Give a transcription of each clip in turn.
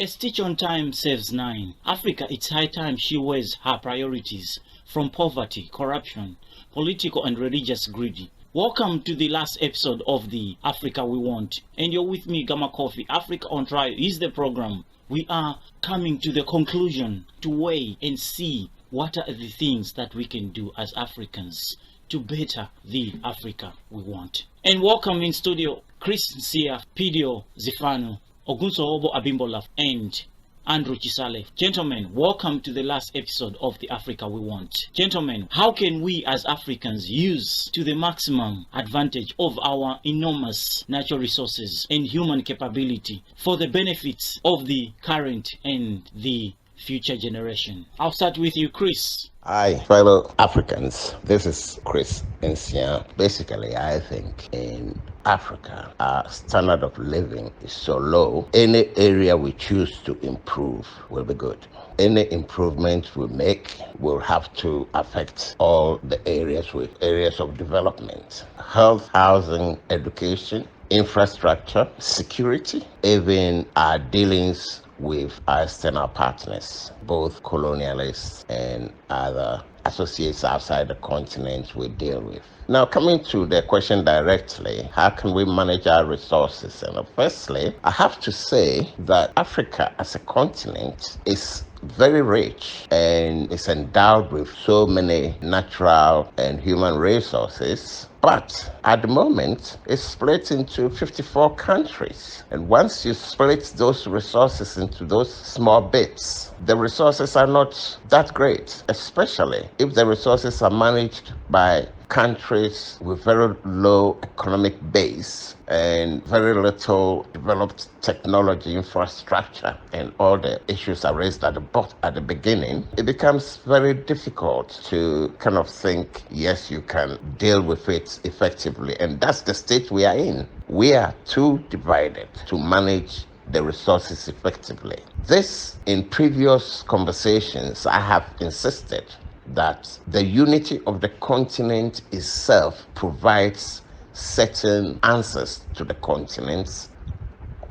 A stitch on time saves nine. Africa, it's high time she wears her priorities from poverty, corruption, political and religious greed. Welcome to the last episode of the Africa We Want. And you're with me, Gamma Coffee. Africa on Trial is the program. We are coming to the conclusion to weigh and see what are the things that we can do as Africans to better the Africa we want. And welcome in studio, Chris Nsia, Pidio Zifano, Ogunsohobo Abimbola, and Andrew Chisale. Gentlemen, welcome to the last episode of the Africa We Want. Gentlemen, how can we as Africans use to the maximum advantage of our enormous natural resources and human capability for the benefits of the current and the future generation? I'll start with you, Chris. Hi, fellow Africans. This is Chris Nsia. Basically, I think in Africa, our standard of living is so low. Any area we choose to improve will be good. Any improvement we make will have to affect all the areas of development: health, housing, education, infrastructure, security, even our dealings with our external partners, both colonialists and other associates outside the continent we deal with. Now, coming to the question directly, how can we manage our resources? And firstly, I have to say that Africa as a continent is very rich and is endowed with so many natural and human resources. But at the moment, it's split into 54 countries. And once you split those resources into those small bits, the resources are not that great, especially if the resources are managed by countries with very low economic base and very little developed technology infrastructure, and all the issues are raised at the beginning. It becomes very difficult to kind of think, yes, you can deal with it effectively. And that's the state we are in. We are too divided to manage the resources effectively. This, in previous conversations, I have insisted that the unity of the continent itself provides certain answers to the continents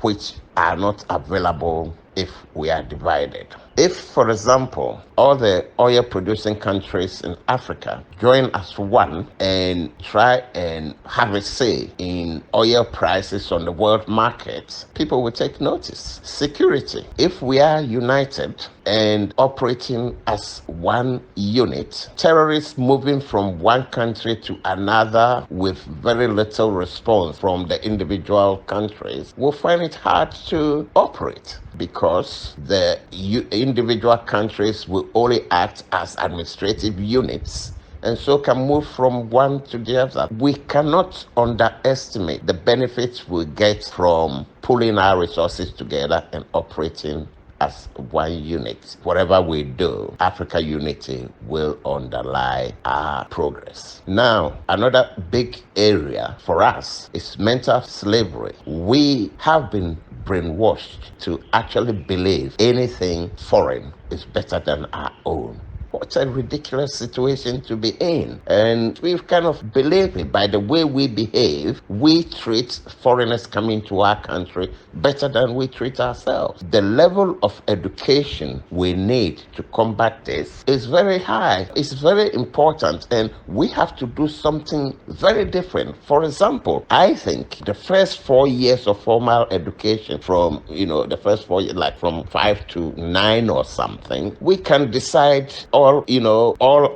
which are not available if we are divided. If, for example, all the oil-producing countries in Africa join as one and try and have a say in oil prices on the world market, people will take notice. Security. If we are united and operating as one unit, terrorists moving from one country to another with very little response from the individual countries will find it hard to operate, because the individual countries will only act as administrative units and so can move from one to the other. We cannot underestimate the benefits we get from pulling our resources together and operating as one unit. Whatever we do, Africa unity will underlie our progress. Now, another big area for us is mental slavery. We have been brainwashed to actually believe anything foreign is better than our own. What a ridiculous situation to be in. And we've kind of believed it. By the way we behave, we treat foreigners coming to our country better than we treat ourselves. The level of education we need to combat this is very high. It's very important, and we have to do something very different. For example, I think the first 4 years of formal education, from the first 4 years, like from 5 to 9 or something, we can decide all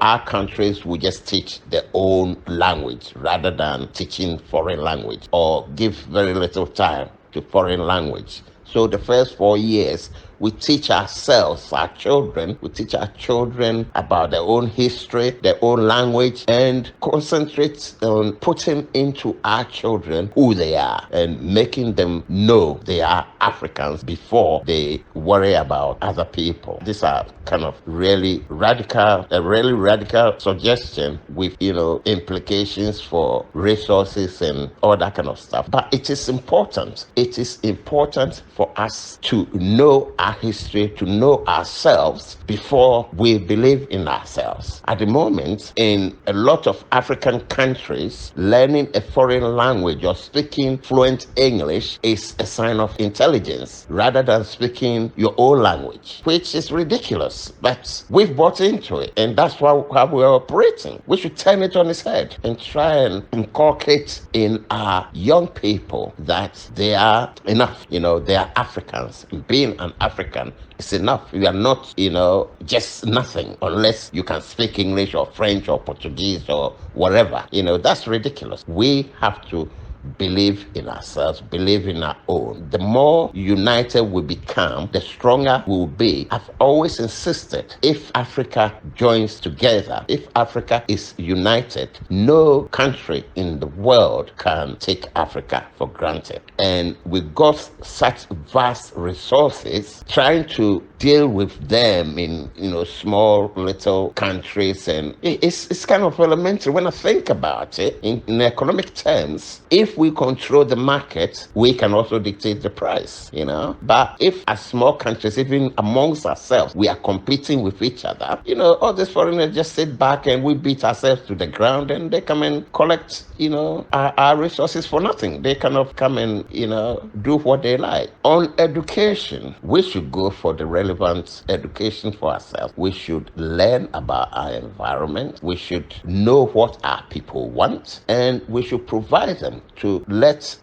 our countries will just teach their own language rather than teaching foreign language, or give very little time to foreign language. So the first 4 years, we teach our children about their own history, their own language, and concentrate on putting into our children who they are and making them know they are Africans before they worry about other people. These are kind of a really radical suggestion with, implications for resources and all that kind of stuff. But it is important. It is important for us to know our history, to know ourselves before we believe in ourselves. At the moment, in a lot of African countries, learning a foreign language or speaking fluent English is a sign of intelligence rather than speaking your own language, which is ridiculous. But we've bought into it, and that's how we're operating. We should turn it on its head and try and inculcate in our young people that they are enough. They are Africans. Being an African is enough. You are not, just nothing unless you can speak English or French or Portuguese or whatever. That's ridiculous. We have to believe in ourselves, believe in our own. The more united we become, the stronger we will be. I've always insisted, if Africa joins together, if Africa is united, no country in the world can take Africa for granted. And we've got such vast resources, trying to deal with them in small little countries, and it's kind of elementary when I think about it in economic terms. If we control the market, we can also dictate the price, but if as small countries, even amongst ourselves, we are competing with each other, all these foreigners just sit back and we beat ourselves to the ground, and they come and collect our resources for nothing. They cannot come and do what they like. On education, we should go for the relevant education for ourselves. We should learn about our environment. We should know what our people want, and we should provide them to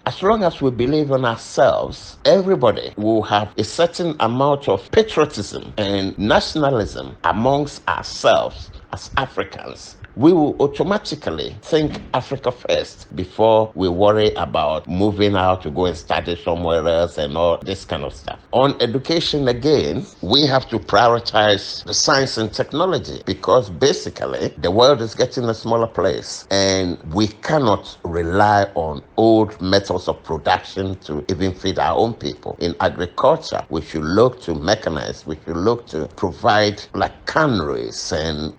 as long as we believe in ourselves, everybody will have a certain amount of patriotism and nationalism amongst ourselves as Africans. We will automatically think Africa first before we worry about moving out to go and study somewhere else and all this kind of stuff. On education, again, we have to prioritize the science and technology, because basically the world is getting a smaller place, and we cannot rely on old methods of production to even feed our own people. In agriculture, we should look to mechanize. We should look to provide like canneries and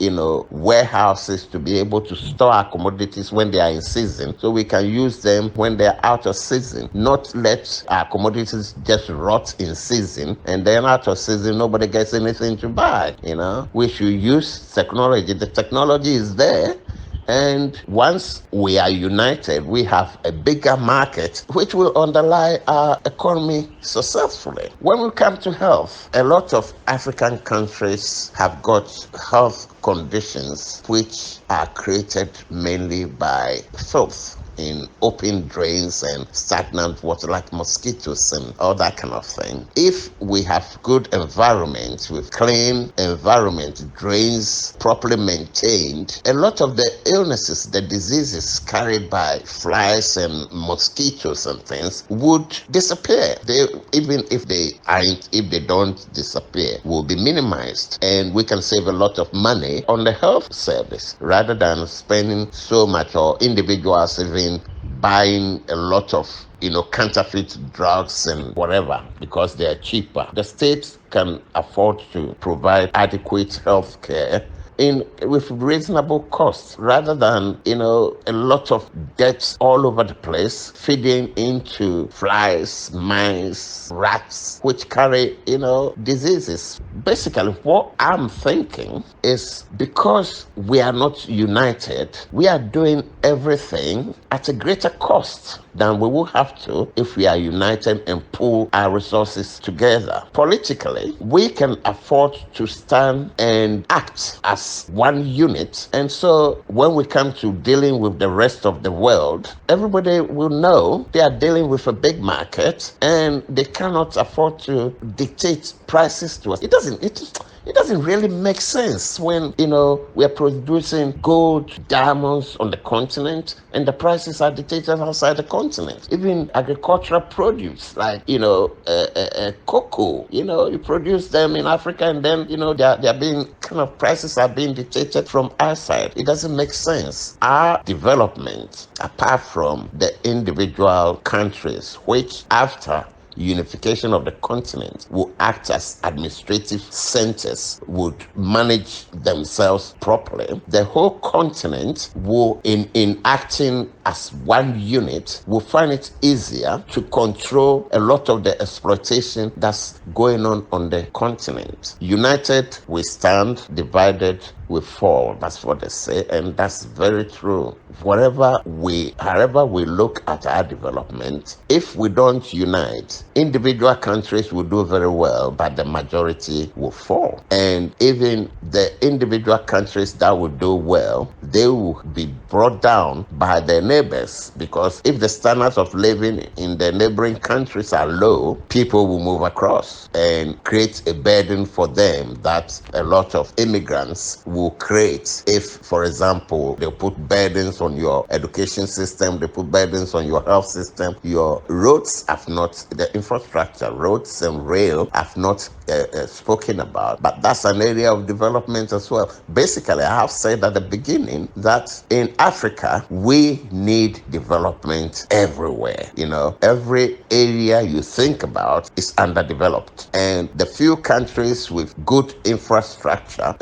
warehouses to be able to store our commodities when they are in season, so we can use them when they're out of season. Not let our commodities just rot in season, and then out of season nobody gets anything to buy. We should use technology. The technology is there, and once we are united, we have a bigger market which will underlie our economy successfully. When we come to health, a lot of African countries have got health conditions which are created mainly by filth in open drains and stagnant water, like mosquitoes and all that kind of thing. If we have good environment with clean environment, drains properly maintained, a lot of the illnesses, the diseases carried by flies and mosquitoes and things would disappear. Even if they don't disappear, will be minimized, and we can save a lot of money on the health service rather than spending so much, or individuals even buying a lot of counterfeit drugs and whatever because they are cheaper. The state can afford to provide adequate health care with reasonable costs, rather than a lot of deaths all over the place, feeding into flies, mice, rats, which carry diseases. Basically, what I'm thinking is, because we are not united, we are doing everything at a greater cost than we will have to if we are united and pool our resources together. Politically, we can afford to stand and act as one unit. And so when we come to dealing with the rest of the world, everybody will know they are dealing with a big market, and they cannot afford to dictate prices to us. It doesn't really make sense when, we are producing gold, diamonds on the continent, and the prices are dictated outside the continent. Even agricultural produce, like, cocoa, you produce them in Africa, and then, they're being prices are being dictated from outside. It doesn't make sense. Our development, apart from the individual countries, which after unification of the continent, will act as administrative centers, would manage themselves properly, the whole continent will, in acting as one unit, will find it easier to control a lot of the exploitation that's going on the continent. United we stand, divided we fall. That's what they say, and that's very true. However we look at our development, if we don't unite, individual countries will do very well, but the majority will fall. And even the individual countries that will do well, they will be brought down by their neighbors, because if the standards of living in the neighboring countries are low, people will move across and create a burden for them that a lot of immigrants will create. If, for example, they put burdens on your education system, they put burdens on your health system, your roads have not, the infrastructure, roads and rail have not spoken about, but that's an area of development as well. Basically, I have said at the beginning that in Africa, we need development everywhere. Every area you think about is underdeveloped, and the few countries with good infrastructure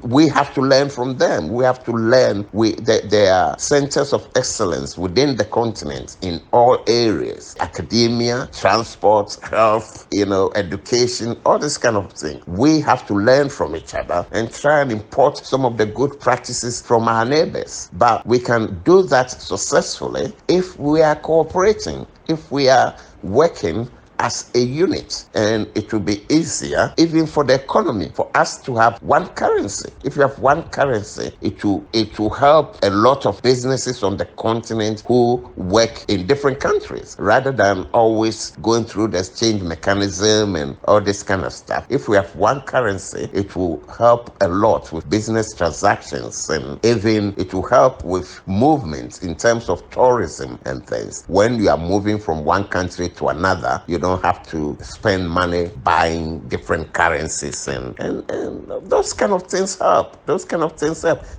we have to learn from them. We have to learn. There are centers of excellence within the continent in all areas: academia, transport, health, education, all this kind of thing. We have to learn from each other and try and import some of the good practices from our neighbors. But we can do that successfully if we are cooperating, if we are working as a unit, and it will be easier even for the economy for us to have one currency. If you have one currency, it will help a lot of businesses on the continent who work in different countries, rather than always going through the exchange mechanism and all this kind of stuff. If we have one currency, it will help a lot with business transactions, and even it will help with movement in terms of tourism and things. When you are moving from one country to another, you don't have to spend money buying different currencies, and those kind of things help.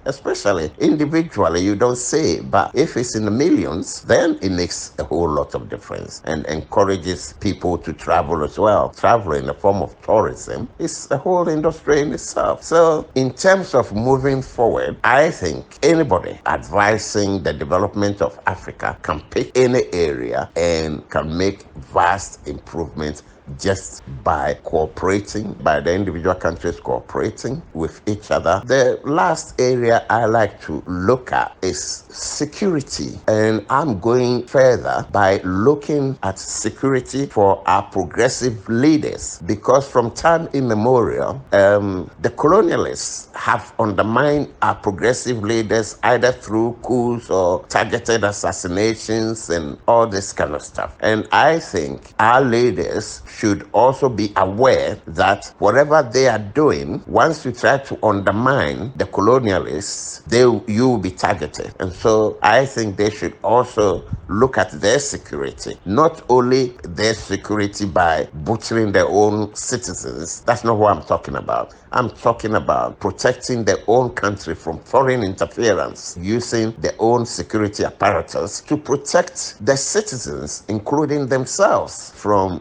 Especially individually, you don't see, but if it's in the millions, then it makes a whole lot of difference and encourages people to travel as well. Travel in the form of tourism is a whole industry in itself. So in terms of moving forward, I think anybody advising the development of Africa can pick any area and can make vast improvements just by cooperating, by the individual countries cooperating with each other. The last area I like to look at is security, and I'm going further by looking at security for our progressive leaders, because from time immemorial, the colonialists have undermined our progressive leaders either through coups or targeted assassinations and all this kind of stuff. And I think our leaders should also be aware that whatever they are doing, once you try to undermine the colonialists, you will be targeted. And so I think they should also look at their security, not only their security by butchering their own citizens. That's not what I'm talking about. I'm talking about protecting their own country from foreign interference, using their own security apparatus to protect their citizens, including themselves, from,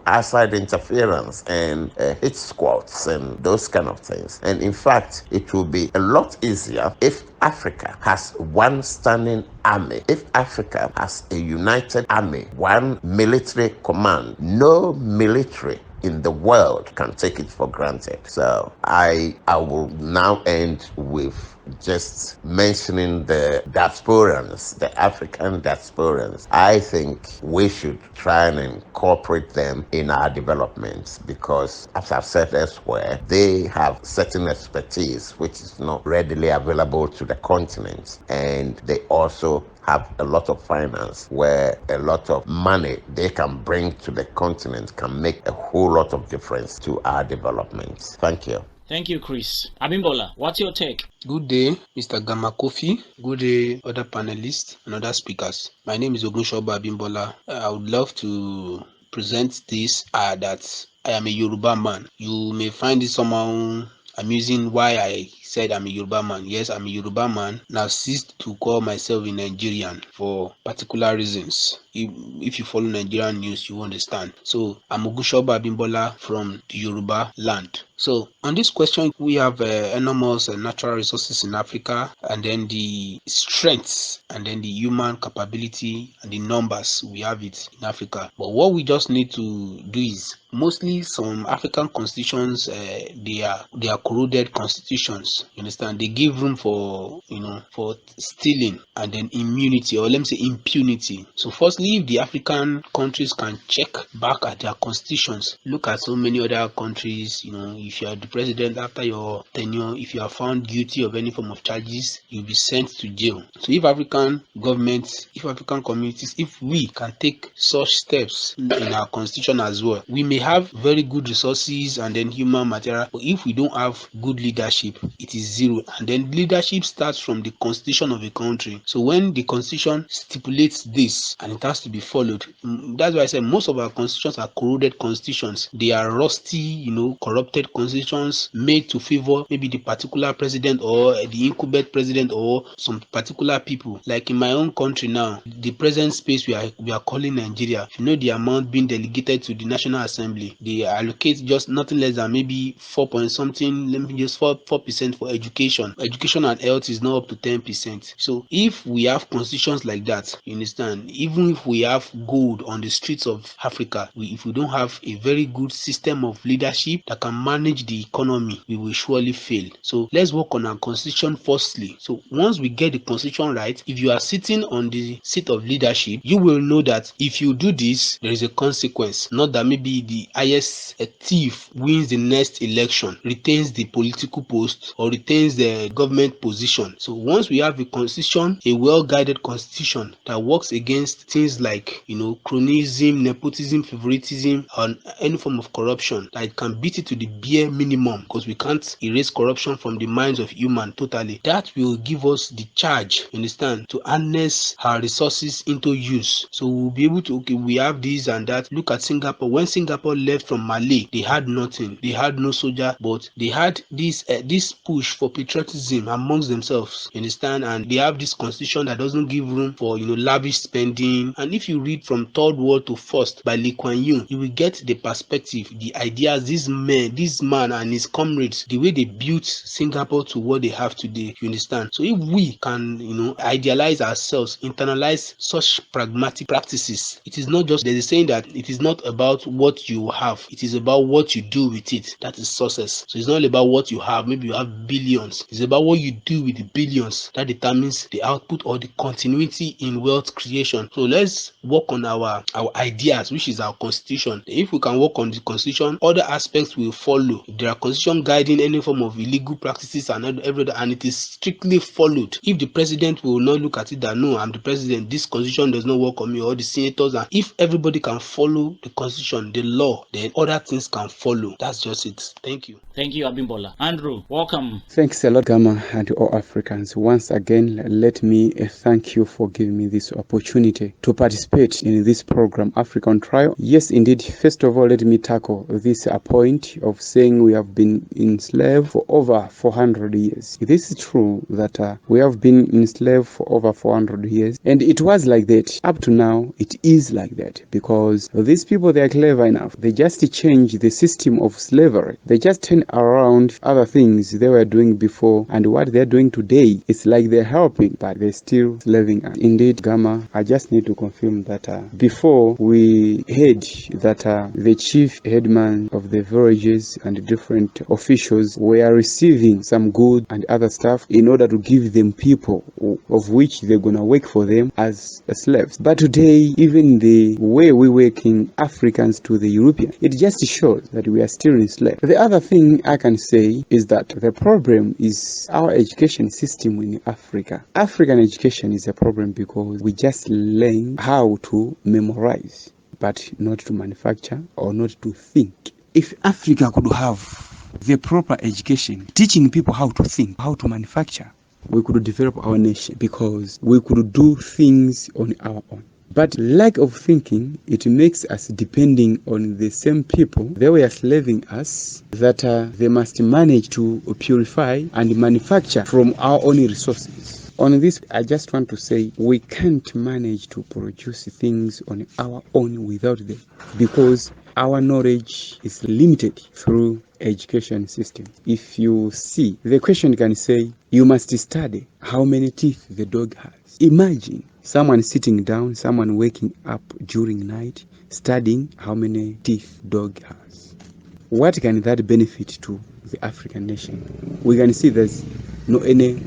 outside interference and hit squads and those kind of things. And in fact, it will be a lot easier if Africa has one standing army, if Africa has a united army, one military command. No military in the world can take it for granted. So I will now end with just mentioning the diasporans, the African diasporans. I think we should try and incorporate them in our developments, because, as I've said elsewhere, they have certain expertise which is not readily available to the continent, and they also have a lot of finance, where a lot of money they can bring to the continent can make a whole lot of difference to our development. Thank you. Thank you, Chris. Abimbola, what's your take? Good day, Mr. Gamma Kofi. Good day, other panelists and other speakers. My name is Ogunshoba Abimbola. I would love to present this that I am a Yoruba man. You may find it somehow amusing why I said I'm a Yoruba man. Yes, I'm a Yoruba man. Now ceased to call myself a Nigerian for particular reasons. If you follow Nigerian news, you understand. So I'm Ogunshoba Abimbola from the Yoruba land. So on this question, we have enormous natural resources in Africa, and then the strengths, and then the human capability and the numbers we have it in Africa. But what we just need to do is, mostly some African constitutions, they are corroded constitutions. You understand? They give room for for stealing and then immunity, or let me say impunity. So firstly, if the African countries can check back at their constitutions, look at so many other countries. If you are the president after your tenure, if you are found guilty of any form of charges, you'll be sent to jail. So if African governments, if African communities, if we can take such steps in our constitution as well, we may have very good resources and then human material, but if we don't have good leadership, it is zero. And then leadership starts from the constitution of a country. So when the constitution stipulates this and it has to be followed, that's why I said most of our constitutions are corroded constitutions. They are rusty, corrupted constitutions made to favor maybe the particular president or the incumbent president or some particular people. Like in my own country now, the present space we are calling Nigeria, if you know the amount being delegated to the National Assembly, they allocate just nothing less than maybe 4 point something, let me just 4% for education. Education and health is now up to 10%. So if we have constitutions like that, you understand, even if we have gold on the streets of Africa, if we don't have a very good system of leadership that can manage the economy, we will surely fail. So let's work on our constitution firstly. So once we get the constitution right, if you are sitting on the seat of leadership, you will know that if you do this, there is a consequence. Not that maybe the highest thief wins the next election, retains the political post, or retains the government position. So once we have a constitution, a well-guided constitution that works against things like cronyism, nepotism, favoritism, and any form of corruption, that it can beat it to the bare minimum, because we can't erase corruption from the minds of human totally. That will give us the charge, understand, to harness our resources into use. So we'll be able to, we have this and that. Look at Singapore. When Singapore left from Mali, they had nothing. They had no soldier, but they had this push for patriotism amongst themselves, understand, and they have this constitution that doesn't give room for lavish spending. And if you read from Third World to First by Lee Kuan Yew, you will get the perspective, the ideas, this man and his comrades, the way they built Singapore to what they have today, you understand. So if we can idealize ourselves, internalize such pragmatic practices, it is not just, there's a saying that it is not about what you have, it is about what you do with it. That is success. So it's not about what you have, maybe you have billions, it's about what you do with the billions that determines the output or the continuity in wealth creation. So let's work on our ideas, which is our constitution. If we can work on the constitution, other aspects will follow. If there are constitution guiding any form of illegal practices and everything, and it is strictly followed, if the president will not look at it that no, I'm the president, this constitution does not work on me, or the senators, and if everybody can follow the constitution, the law, then other things can follow. That's just it. Thank you. Thank you, Abimbola. Andrew, welcome. Thanks a lot, Gama, and to all Africans. Once again, let me thank you for giving me this opportunity to participate in this program, Africa on Trial. Yes, indeed. First of all, let me tackle this point of saying we have been enslaved for over 400 years. This is true that we have been enslaved for over 400 years, and it was like that. Up to now, it is like that, because these people, they are clever enough. They just change the system of slavery. They just turn around other things they were doing before, and what they're doing today, it's like they're helping, but they're still slaving us. Indeed, Gama, I just need to confirm that before we heard that the chief headman of the villages and different officials were receiving some good and other stuff in order to give them people of which they're gonna work for them as slaves. But today, even the way we working Africans to the European, it just shows that we are still enslaved. The other thing I can say is that the problem is our education system in Africa. African education is a problem because we just learn how to memorize, but not to manufacture or not to think. If Africa could have the proper education, teaching people how to think, how to manufacture, we could develop our nation, because we could do things on our own. But lack of thinking, it makes us depending on the same people. They were slaving us, that they must manage to purify and manufacture from our own resources. On this, I just want to say we can't manage to produce things on our own without them, because our knowledge is limited through education system. If you see, the question can say, you must study how many teeth the dog has. Imagine someone sitting down, someone waking up during night, studying how many teeth dog has. What can that benefit to the African nation? We can see there's no any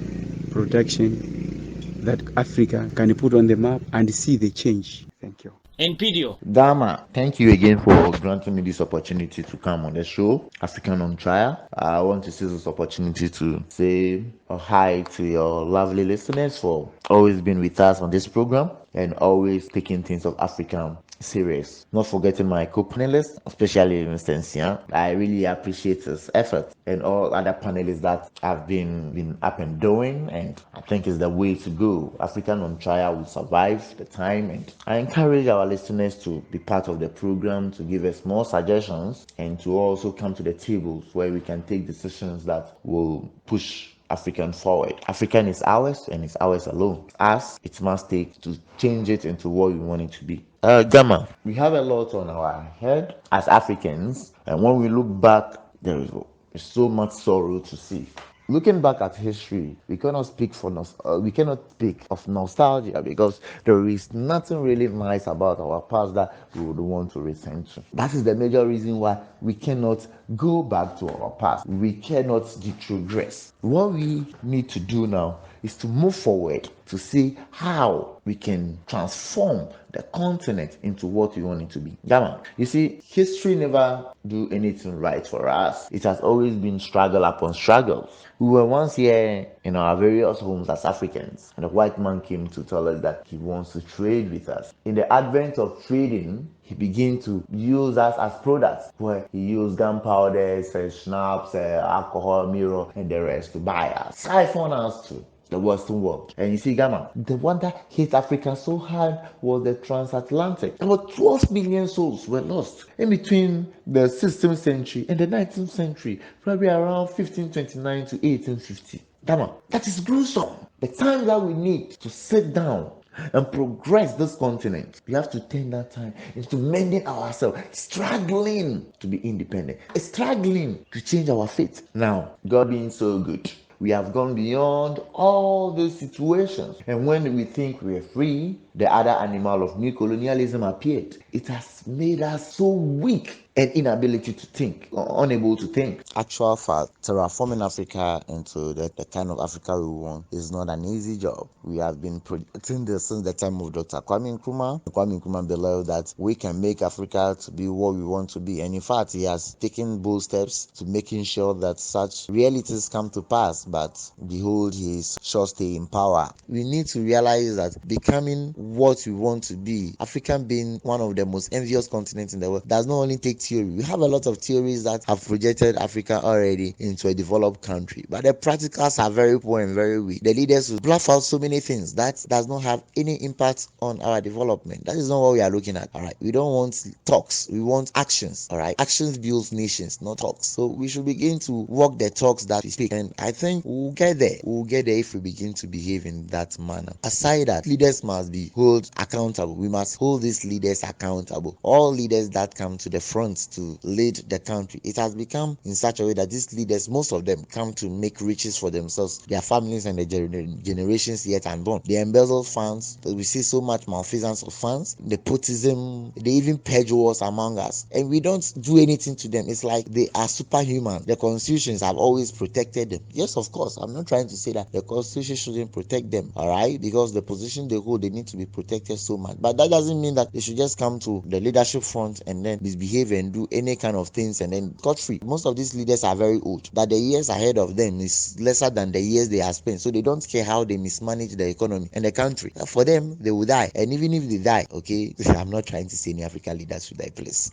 production that Africa can put on the map and see the change. Thank you. NPDO. Dama, thank you again for granting me this opportunity to come on the show, African on Trial. I want to seize this opportunity to say a hi to your lovely listeners for always being with us on this program and always taking things of African serious. Not forgetting my co-panelists, especially Mr. Nsia. I really appreciate his effort and all other panelists that have been up and doing, and I think it's the way to go. African on Trial will survive the time, and I encourage our listeners to be part of the program, to give us more suggestions, and to also come to the tables where we can take decisions that will push African forward. African is ours and it's ours alone. Us, it must take to change it into what we want it to be. Gamma, we have a lot on our head as Africans, and when we look back, there is so much sorrow to see. Looking back at history, we cannot speak of nostalgia, because there is nothing really nice about our past that we would want to return to. That is the major reason why we cannot go back to our past. We cannot retrogress. What we need to do now is to move forward to see how we can transform the continent into what we want it to be. Gamma, you see, history never do anything right for us. It has always been struggle upon struggles. We were once here in our various homes as Africans, and a white man came to tell us that he wants to trade with us. In the advent of trading, he began to use us as products, where he used gunpowder, schnapps, alcohol, mirror, and the rest to buy us, siphon us to the Western world. And you see, Gamma, the one that hit Africa so hard was the transatlantic. About 12 million souls were lost in between the 16th century and the 19th century, probably around 1529 to 1850. Gamma, that is gruesome. The time that we need to sit down and progress this continent, we have to turn that time into mending ourselves, struggling to be independent, struggling to change our fate. Now, God being so good, we have gone beyond all those situations, and when we think we are free, the other animal of new colonialism appeared. It has made us so weak and inability to think, or unable to think. Actual fact, terraforming Africa into the kind of Africa we want is not an easy job. We have been predicting this since the time of Dr. Kwame Nkrumah. Kwame Nkrumah believed that we can make Africa to be what we want to be, and in fact, he has taken bold steps to making sure that such realities come to pass. But behold, he is sure stay in power. We need to realize that becoming what we want to be, Africa being one of the most envious continents in the world, does not only take theory. We have a lot of theories that have projected Africa already into a developed country, but the practicals are very poor and very weak. The leaders will bluff out so many things that does not have any impact on our development. That is not what we are looking at. All right, we don't want talks, we want actions. All right, actions build nations, not talks. So we should begin to walk the talks that we speak, and I think we'll get there. We'll get there if we begin to behave in that manner. Aside that, leaders must be held accountable. We must hold these leaders accountable. All leaders that come to the front to lead the country, it has become in such a way that these leaders, most of them, come to make riches for themselves, their families, and the generations yet unborn. They embezzle funds. We see so much malfeasance of funds, nepotism. They even purge wars among us, and we don't do anything to them. It's like they are superhuman. The constitutions have always protected them. Yes, of course, I'm not trying to say that the constitution shouldn't protect them, all right, because the position they hold, they need to be protected so much. But that doesn't mean that they should just come to the leadership front and then misbehave and do any kind of things and then got free. Most of these leaders are very old, that the years ahead of them is lesser than the years they have spent, so they don't care how they mismanage the economy and the country. For them, they will die, and even if they die, okay, I'm not trying to say any African leaders should die, please.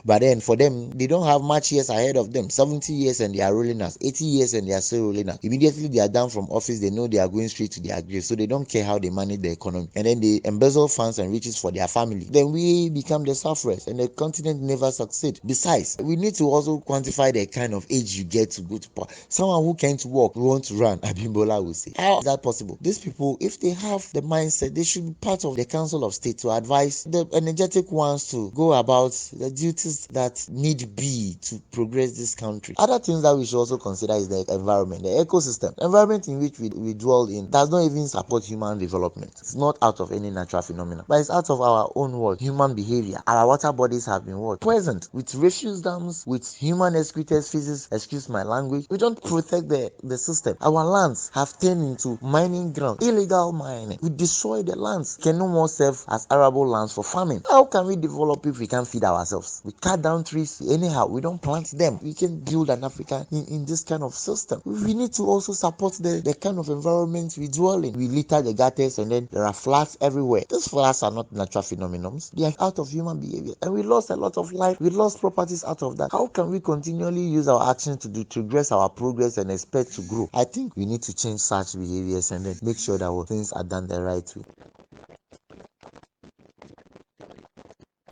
But then for them, they don't have much years ahead of them. 70 years and they are rolling us, 80 years and they are still rolling us. Immediately they are down from office, they know they are going straight to their grave, so they don't care how they manage the economy, and then they embezzle funds and riches for their family. Then we become the sufferers, and the continent never succeed. Besides, we need to also quantify the kind of age you get to go to power. Someone who can't walk wants to run, Abimbola will say. How is that possible? These people, if they have the mindset, they should be part of the Council of State to advise the energetic ones to go about the duties that need be to progress this country. Other things that we should also consider is the environment, the ecosystem. The environment in which we dwell in does not even support human development. It's not out of any natural phenomenon, but it's out of our own world, human behavior. Our water bodies have been poisoned with refuse dams, with human excreted feces, excuse my language. We don't protect the system. Our lands have turned into mining ground, illegal mining. We destroy the lands, can no more serve as arable lands for farming. How can we develop if we can't feed ourselves? We cut down trees anyhow, we don't plant them. We can build an Africa in this kind of system. We need to also support the kind of environment we dwell in. We litter the gutters and then there are floods everywhere. These floods are not natural phenomena. They are out of human behavior, and we lost a lot of life. We lost properties out of that. How can we continually use our actions to progress our progress and expect to grow? I think we need to change such behaviors and then make sure that things are done the right way.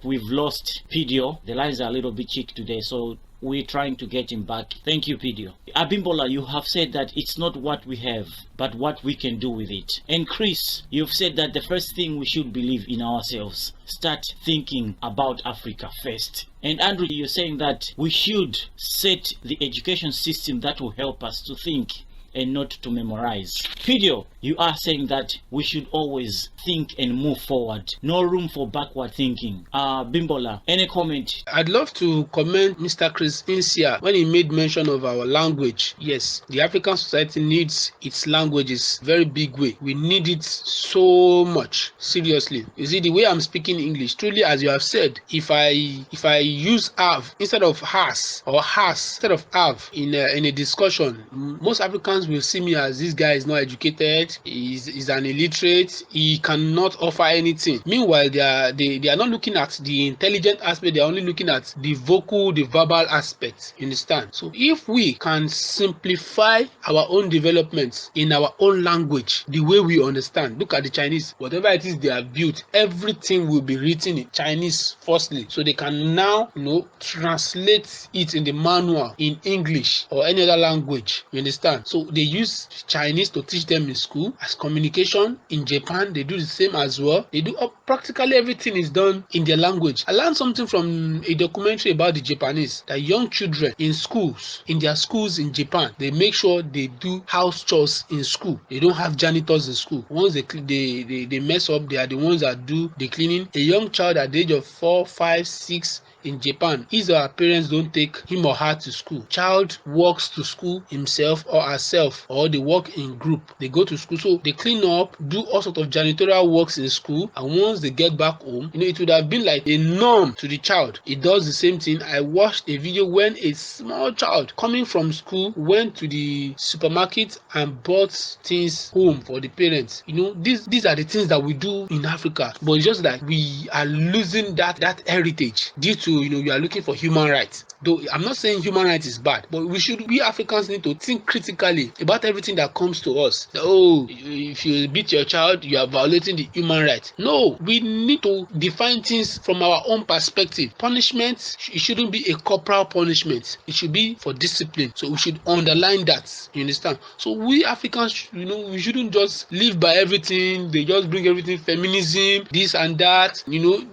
We've lost Pidio. The lines are a little bit cheeky today, so we're trying to get him back. Thank you, Pidio. Abimbola, you have said that it's not what we have, but what we can do with it. And Chris, you've said that the first thing we should believe in ourselves. Start thinking about Africa first. And Andrew, you're saying that we should set the education system that will help us to think and not to memorize. Pidio, you are saying that we should always think and move forward. No room for backward thinking. Bimbola, any comment? I'd love to commend Mr. Chris Insia when he made mention of our language. Yes, the African society needs its languages very big way. We need it so much. Seriously. You see, the way I'm speaking English, truly, as you have said, if I use have instead of has, or has instead of have in a discussion, most Africans will see me as this guy is not educated, he's an illiterate, he cannot offer anything. Meanwhile, they are not looking at the intelligent aspect, they are only looking at the verbal aspect. You understand? So if we can simplify our own developments in our own language, the way we understand, look at the Chinese, whatever it is they have built, everything will be written in Chinese firstly, so they can now translate it in the manual in English or any other language. You understand? So they use Chinese to teach them in school as communication. In Japan, they do the same as well. They do practically everything is done in their language. I learned something from a documentary about the Japanese, that young children in schools, in their schools in Japan, they make sure they do house chores in school. They don't have janitors in school. Once they mess up, they are the ones that do the cleaning. A young child at the age of 4, 5, 6 in Japan, his or her parents don't take him or her to school. Child walks to school himself or herself, or they work in group. They go to school, so they clean up, do all sorts of janitorial works in school, and once they get back home, it would have been like a norm to the child. It does the same thing. I watched a video when a small child coming from school went to the supermarket and bought things home for the parents. These are the things that we do in Africa, but it's just that we are losing that heritage due to you are looking for human rights. Though I'm not saying human rights is bad, but we Africans need to think critically about everything that comes to us. If you beat your child, you are violating the human rights. No, we need to define things from our own perspective. Punishment, it shouldn't be a corporal punishment. It should be for discipline. So we should underline that. You understand? So we Africans, we shouldn't just live by everything. They just bring everything, feminism, this and that.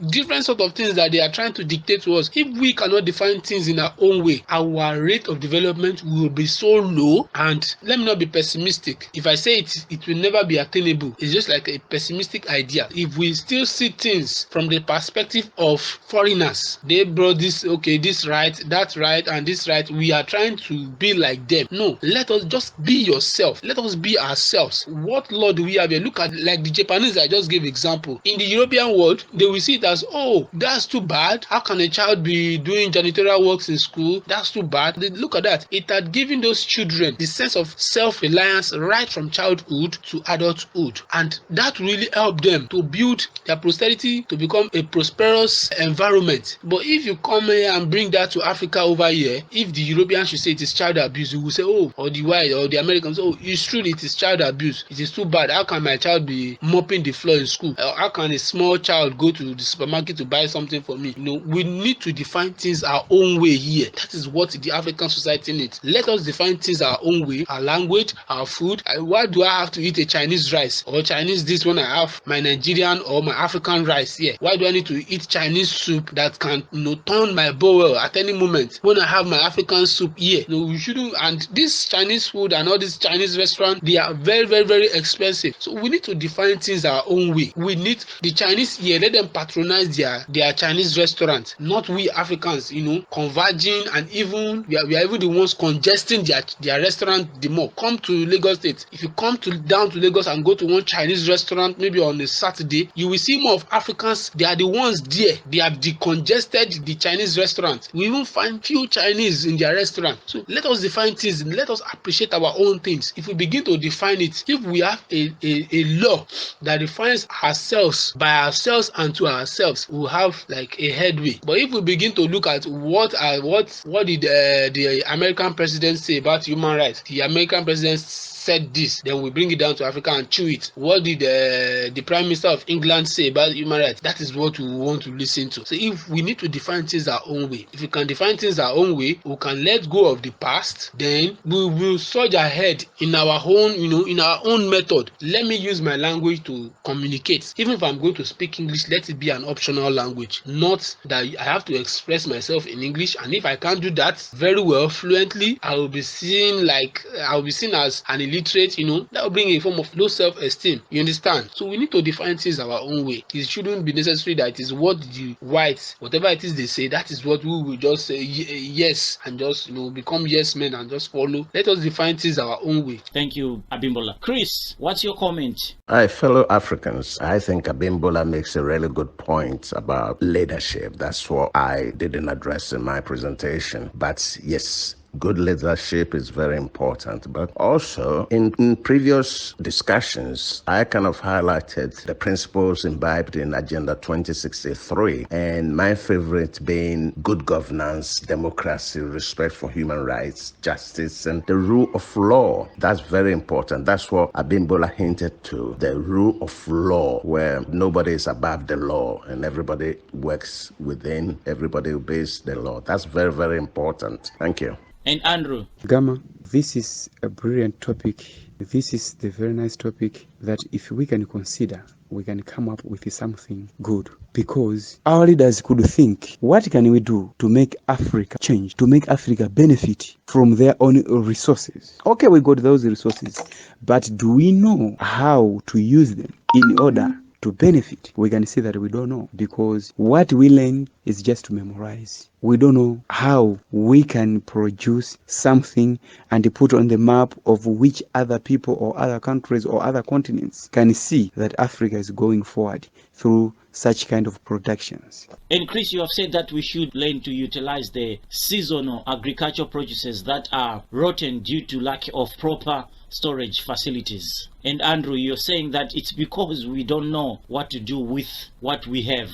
Different sort of things that they are trying to dictate to us. If we cannot define things in in our own way, our rate of development will be so low. And let me not be pessimistic. If I say it will never be attainable, it's just like a pessimistic idea. If we still see things from the perspective of foreigners, they brought this, okay, this right, that right, and this right, we are trying to be like them. No, let us just be yourself. Let us be ourselves. What law do we have here? Look at like the Japanese I just gave example. In the European world, they will see it as, oh, that's too bad. How can a child be doing janitorial works in school? That's too bad. They look at that. It had given those children the sense of self-reliance right from childhood to adulthood, and that really helped them to build their posterity to become a prosperous environment. But if you come here and bring that to Africa over here, if the Europeans should say it is child abuse, you will say, oh, or the white or the Americans, oh, it's true, it is child abuse. It is too bad. How can my child be mopping the floor in school? Or how can a small child go to the supermarket to buy something for me? We need to define things our own way here. That is what the African society needs. Let us define things our own way, our language, our food. Why do I have to eat a Chinese rice or Chinese this when I have my Nigerian or my African rice here? Why do I need to eat Chinese soup that can turn my bowel at any moment when I have my African soup here? We shouldn't. And this Chinese food and all these Chinese restaurants, they are very, very, very expensive. So we need to define things our own way. We need the Chinese here, let them patronize their Chinese restaurants, not we Africans, converging, and even we are even the ones congesting their restaurant the more. Come to Lagos State. If you come down to Lagos and go to one Chinese restaurant maybe on a Saturday, you will see more of Africans. They are the ones there. They have decongested the Chinese restaurant. We even find few Chinese in their restaurant. So let us define things. Let us appreciate our own things. If we begin to define it, if we have a law that defines ourselves by ourselves and to ourselves, we'll have like a headway. But if we begin to look at what did the American president say about human rights, the American president said this, then we bring it down to Africa and chew it. What did the Prime Minister of England say about human rights? That is what we want to listen to. So if we need to define things our own way, if we can define things our own way, we can let go of the past, then we will surge ahead in our own, in our own method. Let me use my language to communicate. Even if I'm going to speak English, let it be an optional language, not that I have to express myself in English. And if I can't do that very well, fluently, I will be seen as an illiterate, that will bring a form of low self-esteem. You understand? So we need to define things our own way. It shouldn't be necessary that it is what the whites, whatever it is they say, that is what we will just say yes, and just become yes men and just follow. Let us define things our own way. Thank you, Abimbola. Chris, what's your comment? Hi, fellow Africans. I think Abimbola makes a really good point about leadership. That's what I didn't address in my presentation. But yes, good leadership is very important. But also, in previous discussions, I kind of highlighted the principles imbibed in Agenda 2063, and my favorite being good governance, democracy, respect for human rights, justice, and the rule of law. That's very important. That's what Abimbola hinted to, the rule of law, where nobody is above the law and everybody works within, everybody obeys the law. That's very, very important. Thank you. And Andrew? Gamma, this is a brilliant topic. This is the very nice topic that if we can consider, we can come up with something good. Because our leaders could think, what can we do to make Africa change, to make Africa benefit from their own resources? Okay, we got those resources, but do we know how to use them in order to benefit? We can see that we don't know, because what we learn is just to memorize. We don't know how we can produce something and put on the map of which other people or other countries or other continents can see that Africa is going forward through such kind of productions. And Chris, you have said that we should learn to utilize the seasonal agricultural produces that are rotten due to lack of proper storage facilities. And Andrew, you're saying that it's because we don't know what to do with what we have.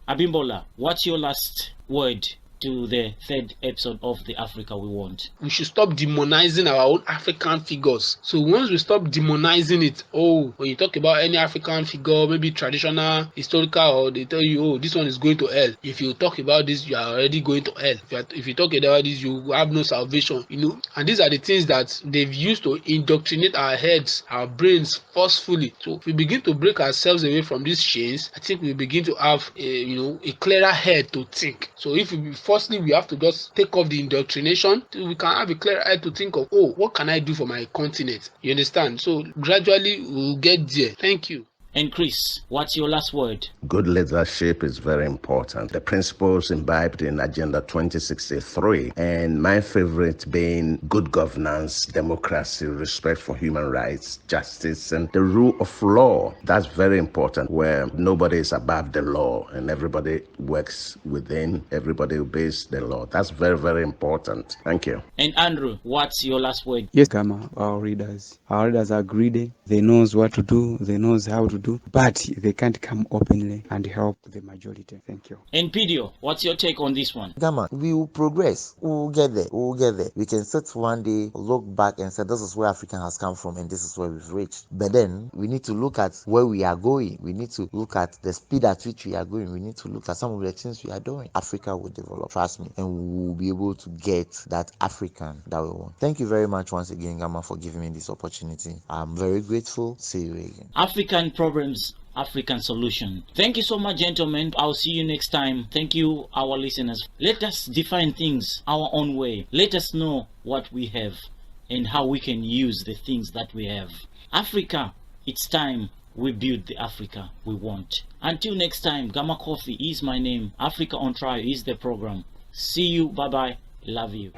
Abimbola, what's your last word to the third episode of the Africa We Want? We should stop demonizing our own African figures. So once we stop demonizing it, when you talk about any African figure, maybe traditional, historical, or they tell you, this one is going to hell. If you talk about this, you are already going to hell. If you talk about this, you have no salvation. And these are the things that they've used to indoctrinate our heads, our brains forcefully. So if we begin to break ourselves away from these chains, I think we begin to have a clearer head to think. So if we firstly, we have to just take off the indoctrination till we can have a clear eye to think of, oh, what can I do for my continent? You understand? So gradually we'll get there. Thank you. And Chris, what's your last word? Good leadership is very important. The principles imbibed in Agenda 2063, and my favorite being good governance, democracy, respect for human rights, justice, and the rule of law. That's very important, where nobody is above the law and everybody works within, everybody obeys the law. That's very, very important. Thank you. And Andrew, what's your last word? Yes, Gamma, our readers are greedy. They knows what to do, they knows how to do, but they can't come openly and help the majority. Thank you. And Pidio, what's your take on this one? Gamma, we will progress. We will get there. We will get there. We can sit one day, look back and say, this is where Africa has come from and this is where we've reached. But then we need to look at where we are going. We need to look at the speed at which we are going. We need to look at some of the things we are doing. Africa will develop, trust me, and we will be able to get that African that we want. Thank you very much once again, Gamma, for giving me this opportunity. I'm very grateful. See you again. African problems, African solution. Thank you so much, gentlemen. I'll see you next time. Thank you, our listeners. Let us define things our own way. Let us know what we have and how we can use the things that we have. Africa, it's time we build the Africa we want. Until next time, Gamma Coffee is my name. Africa on Trial is the program. See you. Bye-bye. Love you.